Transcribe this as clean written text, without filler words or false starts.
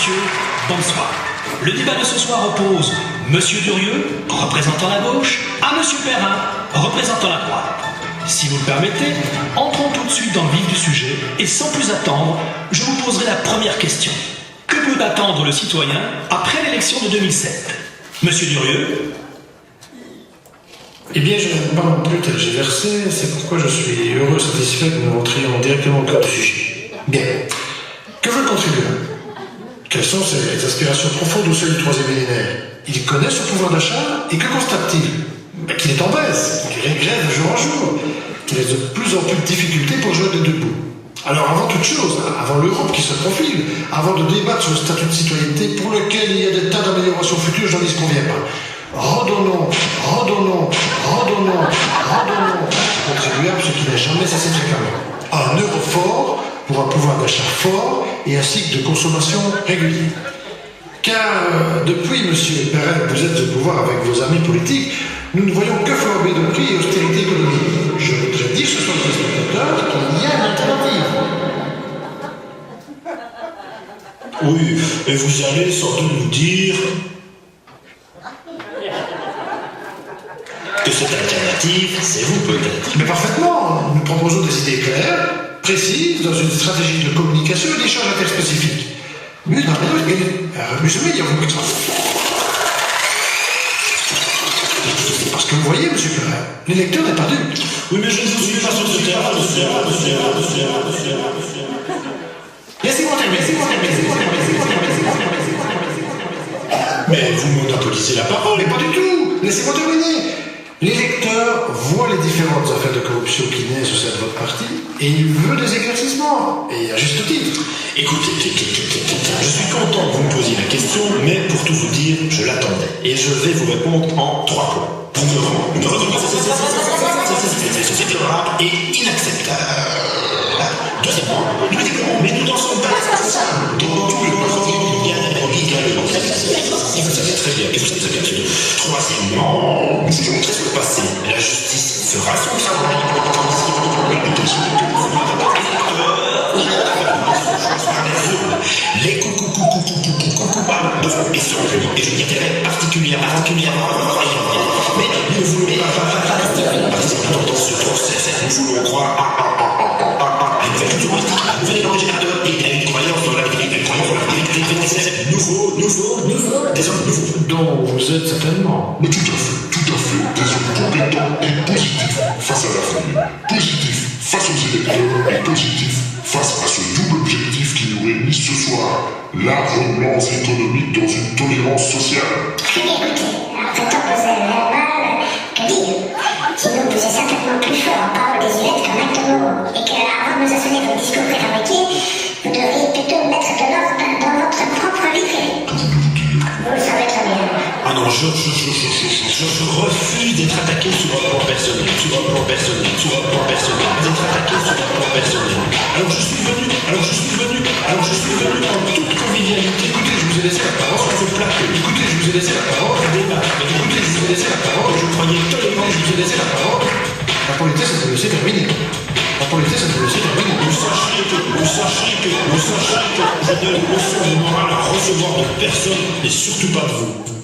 messieurs, bonsoir. Le débat de ce soir oppose Monsieur Durieux, représentant la gauche, à Monsieur Perrin, représentant la droite. Si vous le permettez, entrons tout de suite dans le vif du sujet et sans plus attendre, je vous poserai la première question. Que peut attendre le citoyen après l'élection de 2007 ? Monsieur Durieux ? Eh bien, je n'aime pas non plus tergiverser, c'est pourquoi je suis heureux, satisfait que nous entrions directement au cœur du sujet. Bien. Que veut le contribuable ? Quelles sont ses aspirations profondes au seuil du troisième millénaire ? Il connaît son pouvoir d'achat et que constate-t-il ? Qu'il est en baisse, qu'il régresse de jour en jour, qu'il a de plus en plus de difficultés pour jouer des deux bouts. Alors avant toute chose, avant l'Europe qui se profile, avant de débattre sur le statut de citoyenneté pour lequel il y a des tas d'améliorations futures, j'en dis ce qu'on vient pas. Redonnons au contribuable ce qui n'a jamais cessé de réclamer. Un euro fort pour un pouvoir d'achat fort et un cycle de consommation régulier. Car depuis, monsieur Perrin, vous êtes au pouvoir avec vos amis politiques, nous ne voyons que flambée de prix et austérité économique. Je voudrais dire ce soir aux spectateurs qu'il y a une alternative. Oui, et vous allez sans doute nous dire que cette alternative, c'est vous peut-être. Mais parfaitement, nous proposons des idées claires, précises, dans une stratégie de communication et d'échange interspécifique. Mais non, mais je vais dire vous exemple. Parce que vous voyez, monsieur Perrin, l'électeur n'est pas dupe. Oui, mais je ne vous suis pas sur ce terrain, Laissez-moi terminer. Mais vous monopolisez la parole. Mais pas du tout. Laissez-moi terminer. L'électeur voit les différentes affaires de corruption qui naissent au sein de votre parti et il veut des éclaircissements, et à juste titre. Écoutez, je suis content que vous me posiez la question, mais pour tout vous dire, je l'attendais. Et je vais vous répondre en 3 points. Premièrement, une reconnaissance déplorable et inacceptable. Deuxièmement, nous déplorons, mais nous n'en sommes pas responsables. Dans tout le parti, il y a des produits légalement. Et vous savez très bien, monsieur. Troisièmement, nous faisons très le passé. La justice fera son travail. Les et sur et je dirais particulièrement, mais nous ne voulons pas dans ce procès. Nous voulons croire à une nouvelle culture politique, à un nouvel élan générateur et à une croyance dans la vérité, nouveau, des hommes nouveaux. Dont vous êtes certainement. Mais tout à fait, des hommes compétents et positifs face à l'avenir, positifs face aux électeurs et positifs face à ce double objectif qui nous réunit ce soir, la relance économique dans une tolérance sociale. Écoutez, peut-on poser le mal que dire. Sinon, vous êtes certainement plus fort en parole désuète qu'en acte moraux, et que, avant de nous assumer vos discours préfabriqués, vous devriez plutôt mettre de l'ordre dans votre propre vie privée. Vous le savez très bien. Ah non, je refuse d'être attaqué sur un plan personnel, D'être attaqué sur un plan personnel. Alors je suis venu en toute convivialité. Écoutez, je vous ai laissé la parole. Sur ce plateau. Écoutez, je vous ai laissé la parole. Débat. Écoutez, je vous ai laissé la parole. Je croyais tolérant. Je vous ai laissé la parole. La politesse, ça peut laisser terminer. La politesse, ça peut laisser terminer. Vous sachez que je donne une leçon de morale à recevoir de personne et surtout pas de vous.